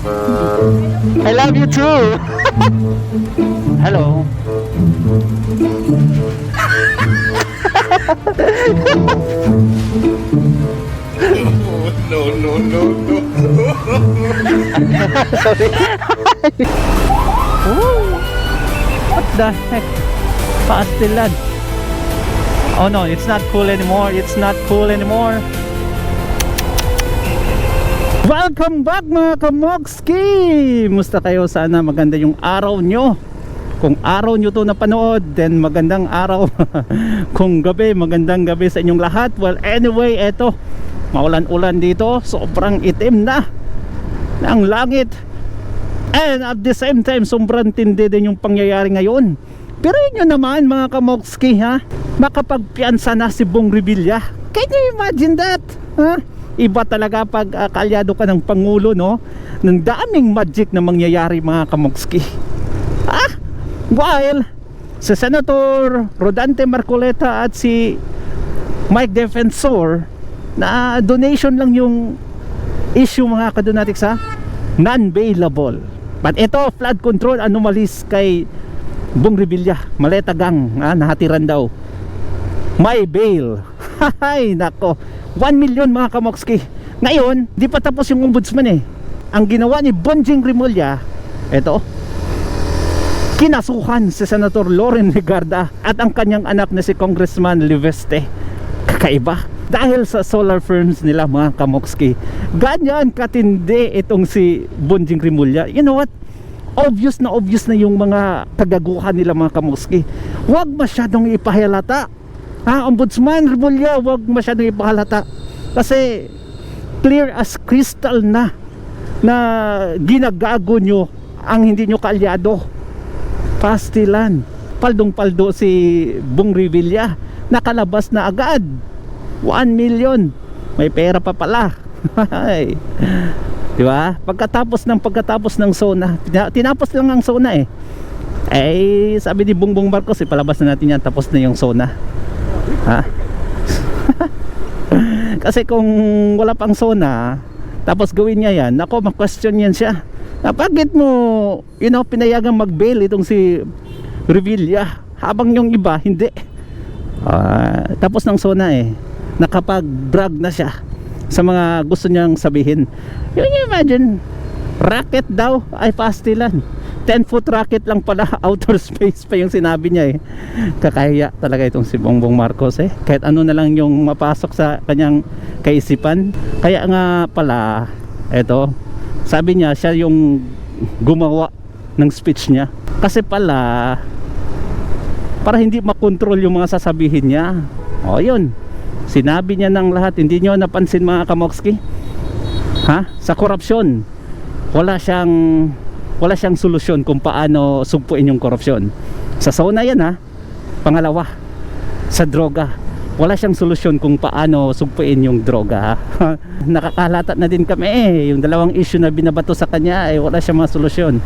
I love you too. Hello. No, no, no, no. Sorry. Ooh. What the heck? Pastilan. Oh no, it's not cool anymore. It's not cool anymore. Welcome back mga kamokski! Musta kayo? Sana maganda yung araw nyo. Kung araw nyo to napanood, then magandang araw. Kung gabi, magandang gabi sa inyong lahat. Well, anyway, eto, maulan-ulan dito. Sobrang itim na ng langit. And at the same time, sobrang tindi din yung pangyayari ngayon. Pero yun naman mga kamokski, ha? Makapagpiansa na si Bong Revilla. Can you imagine that? Ha? Iba talaga pag kalyado ka ng Pangulo, no? Ng daming magic na mangyayari mga kamokski. While si Senator Rodante Marcoleta at si Mike Defensor, na donation lang yung issue mga kadonatics, ha? Non-bailable. But ito, flood control anomalies kay Bong Revilla, Maleta Gang, nahatiran daw. May bail. Hay nako, 1 million mga kamokski. Ngayon, di pa tapos yung ombudsman eh. Ang ginawa ni Bonjing Rimulya, eto, kinasuhan si Senator Loren Legarda at ang kanyang anak na si Congressman Liveste. Kakaiba dahil sa solar firms nila mga kamokski. Ganyan katindi itong si Bonjing Rimulya. You know what? Obvious na yung mga kagaguhan nila mga kamokski. Huwag masyadong ipahalata. Ombudsman Rimulya, huwag masyadong ipahalata. Kasi clear as crystal na ginagago nyo ang hindi nyo kaalyado. Pastilan. Paldong-paldo si Bong Revilla. Nakalabas na agad 1 million. May pera pa pala. Diba? Pagkatapos ng SONA, tinapos lang ang SONA eh. Sabi ni Bongbong Marcos, palabas na natin yan, tapos na yung SONA. Kasi kung wala pang SONA, tapos gawin niya yan, ako ma-question yan siya. Bakit mo, pinayagang mag-bail itong si Revilla, habang yung iba, hindi. Tapos ng SONA nakapag-brag na siya sa mga gusto niyang sabihin. You imagine, rocket daw ay pastilan. 10-foot rocket lang pala, outer space pa yung sinabi niya Kakahiya talaga itong si Bongbong Marcos Kahit ano na lang yung mapasok sa kanyang kaisipan. Kaya nga pala, sabi niya siya yung gumawa ng speech niya. Kasi pala, para hindi makontrol yung mga sasabihin niya. Yun. Sinabi niya ng lahat. Hindi niyo napansin mga kamokski? Sa korupsyon, wala siyang solusyon kung paano sugpuin yung korupsyon. Sa SONA yan Pangalawa, sa droga, wala siyang solusyon kung paano sugpuin yung droga Nakakalata na din kami yung dalawang issue na binabato sa kanya wala siyang mga solusyon.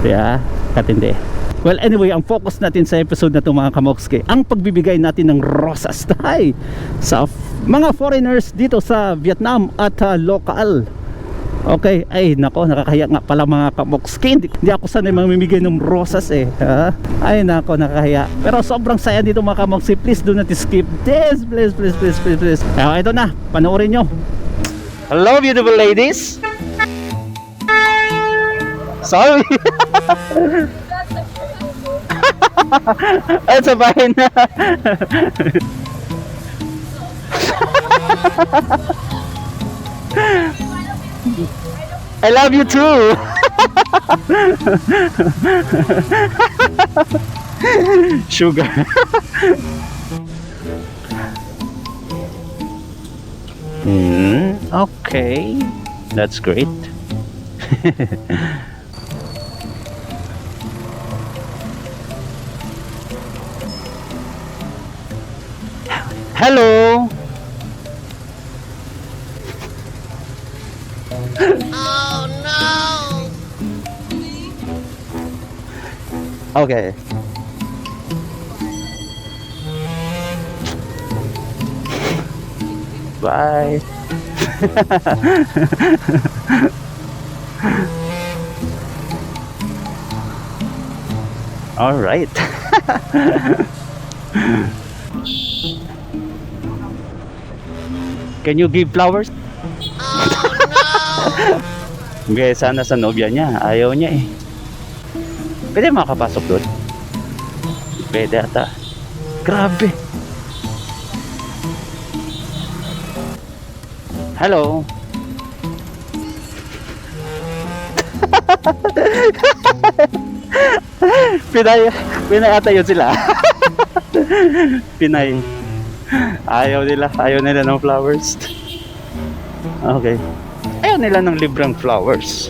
Kaya katindi. Well anyway, ang focus natin sa episode na ito mga kamokski, ang pagbibigay natin ng rosas sa mga foreigners dito sa Vietnam at local. Okay, nako, nakakahiya nga pala mga kamokski. Hindi ako sanay mamimigay ng rosas Ay nako, nakakahiya. Pero sobrang saya dito mga kamokski. Please do not skip this. Please. Ito na, panoorin nyo. Hello beautiful ladies. Sorry. Ay, sabahin na. I love you too. Sugar. Okay, that's great. Hello. Oh no! Okay. Bye. All right. Can you give flowers? Hindi, sana sa nobya niya. Ayaw niya eh. Pwede makapasok doon? Pwede ata. Grabe. Hello. Pinay ata yun sila. Pinay. Ayaw nila ng flowers. Okay. Ayaw nila ng libreng flowers.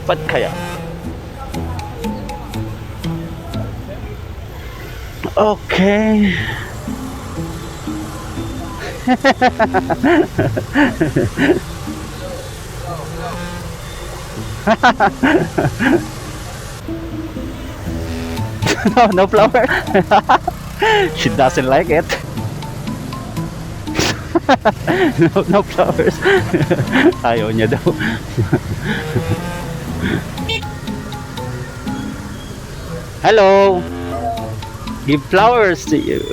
Ba't kaya? Okay. No flower. She doesn't like it. No flowers. Ayaw niya daw. Hello. Give flowers to you.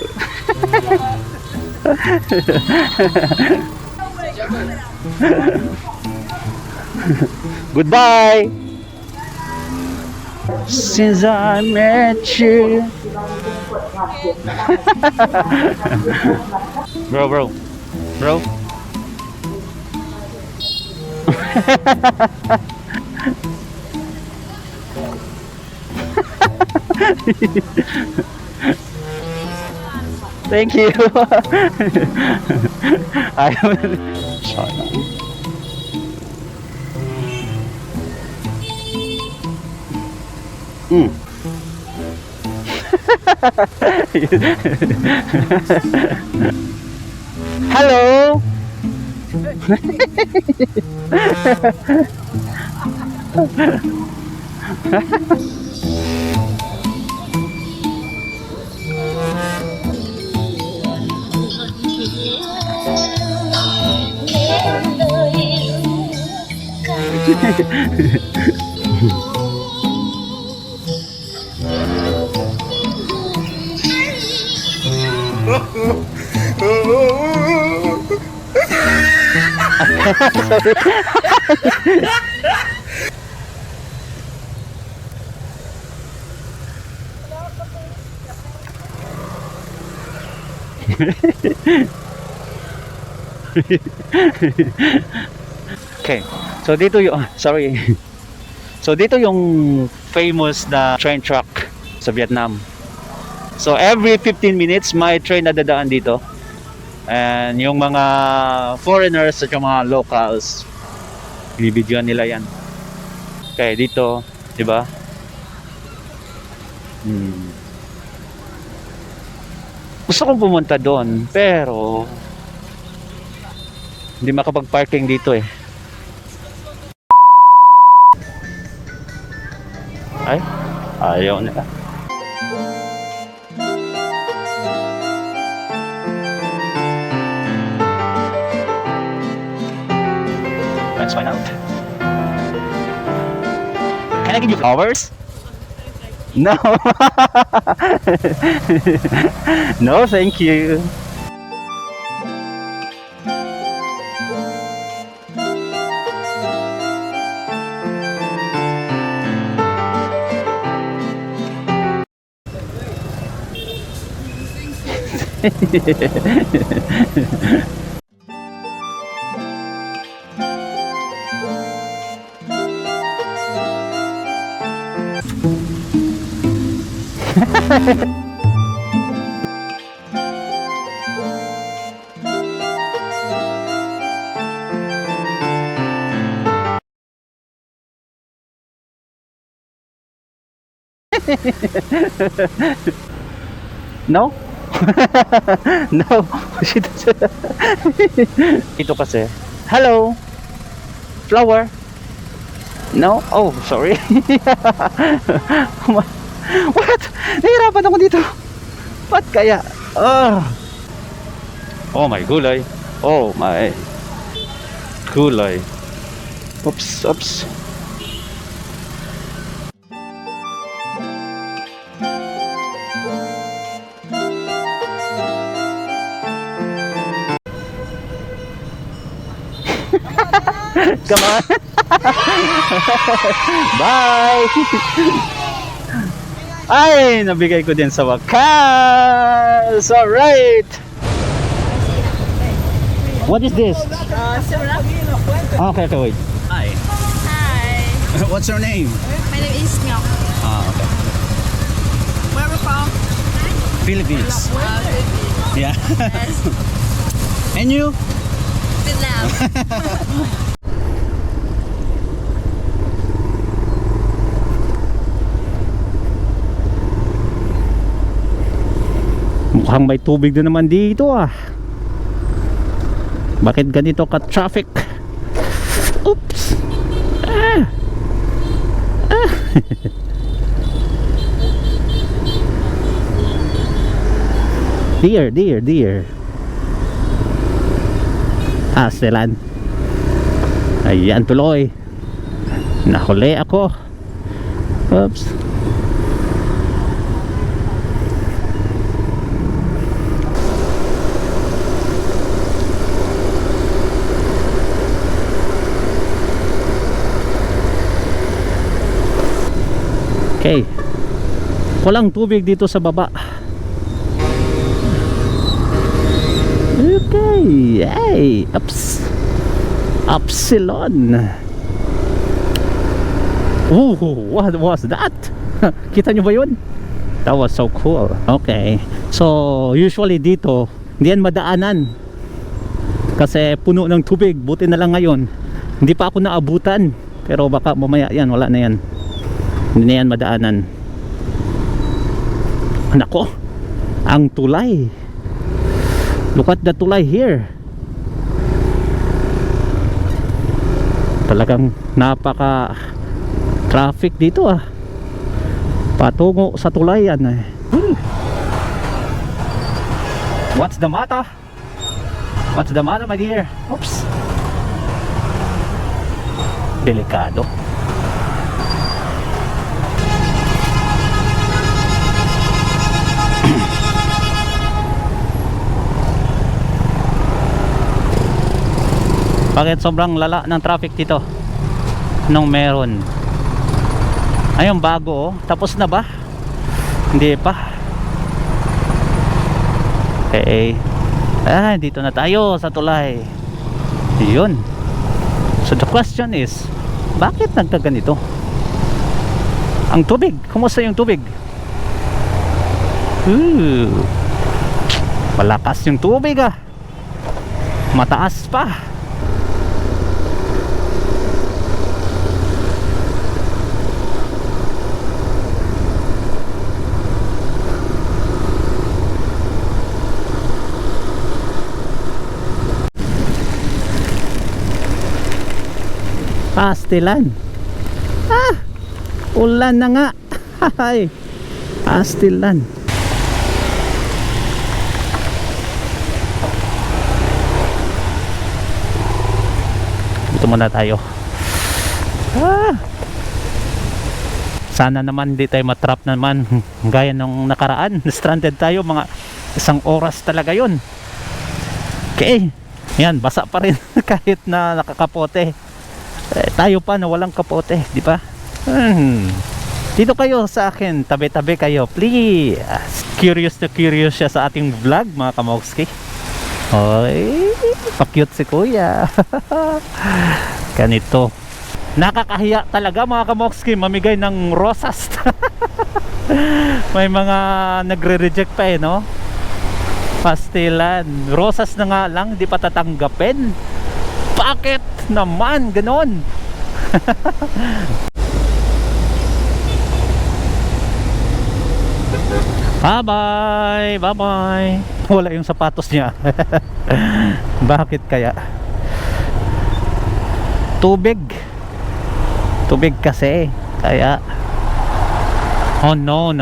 Goodbye. Since I met you. Bro. Thank you. Hello. Okay. So dito yung So dito yung famous na train track sa Vietnam. So every 15 minutes may train na dadaan dito. And yung mga foreigners at yung mga locals, binibidyoan nila yan. Okay, dito, di ba? Gusto kong pumunta doon, pero hindi makapag-parking dito eh. Ay, ayaw nila. Let's find out. Can I give you flowers? No. No, thank you. No? No. She doesn't. Ito kasi. Hello. Flower. No? Oh, sorry. What? Nahirapan ako dito. Ba't kaya? Oh my gulay. Oh my gulay. Oops. Come on. Bye. Ay, nabigay ko din sa wakas. Alright. What is this? Okay, wait. Hi. Hi, What's your name? my name is Myok. Okay. Where are we from? Philippines. Yeah. Yes, And you? Vietnam. Mukhang may tubig na naman dito ah. Bakit ganito ka traffic? Oops. Ah. Ah. Dear. Selan. Ayan tuloy. Nahuli ako. Oops. Okay. Walang tubig dito sa baba. Okay. Hey, Upsilon. Ooh, what was that? Kita nyo ba yun? That was so cool. Okay. So, usually dito, hindi yan madaanan. Kasi puno ng tubig. Buti na lang ngayon. Hindi pa ako naabutan. Pero baka mamaya yan, wala na yan. Hindi na yan madaanan. Nako, ang tulay. Look at the tulay here. Talagang napaka traffic dito ah. Patungo sa tulay yan eh. What's the matter? What's the matter, my dear? Oops. Delikado. Bakit sobrang lala ng traffic dito? Nung meron. Ayun, bago oh. Tapos na ba? Hindi pa. Okay. Dito na tayo sa tulay. Yun. So the question is, bakit nagkaganito? Ang tubig, kumusta yung tubig? Malakas yung tubig ah. Mataas pa. Pastilan. Ulan na nga. Hay. Pastilan. Dito muna tayo. Sana naman di tayo matrap naman gaya nung nakaraan. Stranded tayo mga 1 oras talaga yun. Okay. Yan, basa pa rin kahit na nakakapote. Tayo pa na walang kapote, di ba? Dito kayo sa akin, tabi-tabi kayo, please. Curious siya sa ating vlog, mga kamokski. Oy, pa-cute si kuya. Ganito. Nakakahiya talaga, mga kamokski, mamigay ng rosas. May mga nagre-reject pa eh, no? Pastilan. Rosas na nga lang, di pa tatanggapin. Bakit naman ganon? Bye bye. Wala yung sapatos niya. Bakit kaya? Tubig kasi kaya. Oh no,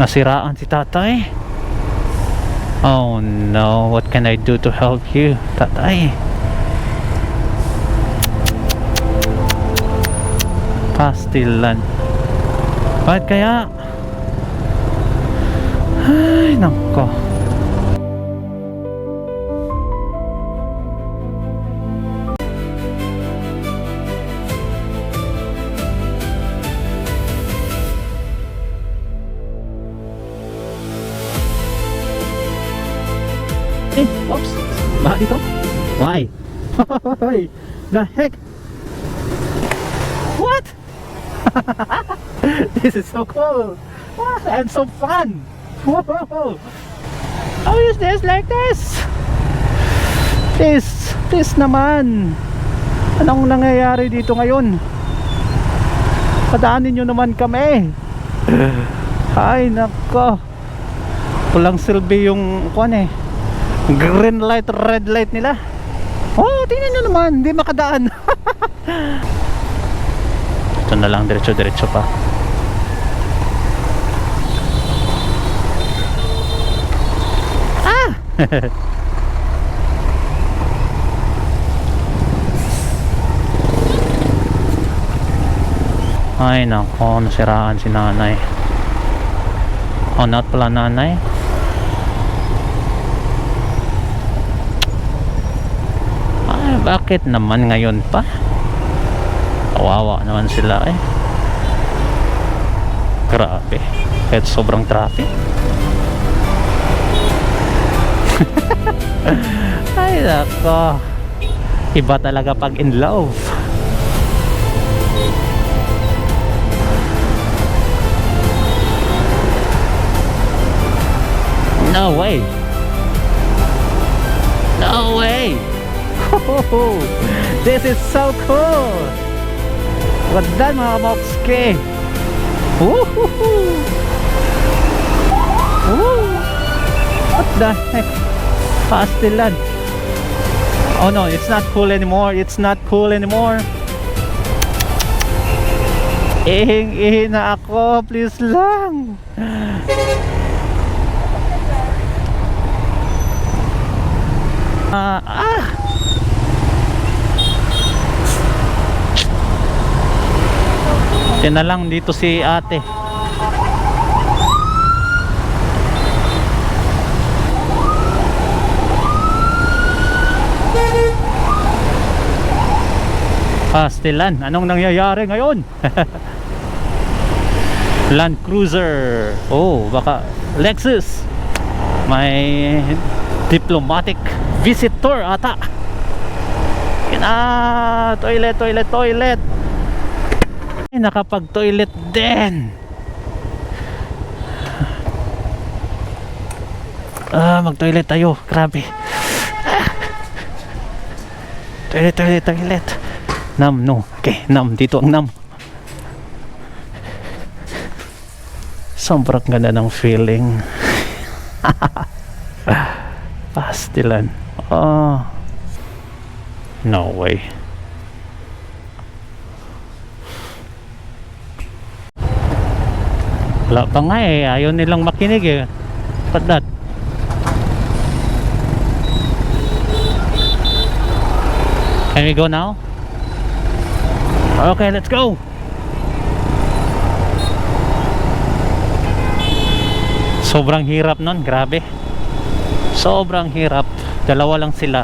nasiraan si tatay. Oh no, what can I do to help you, tatay? Pastilan. Bakit kaya? Ay, nako. Bakit ito? Why? The heck? What? This is so cool. And so fun. Whoa. How is this like this? This naman. Anong nangyayari dito ngayon? Padaanin nyo naman kami. Ay nako. Walang silbi yung green light, red light nila. Oh, tingnan nyo naman, hindi makadaan. Ito na lang, diretso pa. Ay nako, nasiraan si nanay. Oh, not pala nanay. Ay, bakit naman ngayon pa? Kawawa naman sila eh. Grabe, kahit sobrang traffic. Ay nako, iba talaga pag in love. No way. No way. This is so cool. Ganda mga mokske. What the heck? Pastilan. Oh no, it's not cool anymore. It's not cool anymore. Ihing-ihi na ako. Please lang. Yan na lang dito si ate. Pastilan, anong nangyayari ngayon? Land Cruiser. Oh, baka Lexus. May diplomatic visitor ata. Toilet. Ay, nakapag-toilet din. Mag-toilet tayo. Grabe. Toilet. Nam, no. Okay, nam. Dito ang nam. Sobrang ganda ng feeling. Pastilan. Oh. No way. Wala pa nga eh. Ayaw nilang makinig eh. What that? Can we go now? Okay, let's go. Sobrang hirap nun. Grabe. Sobrang hirap. Dalawa lang sila.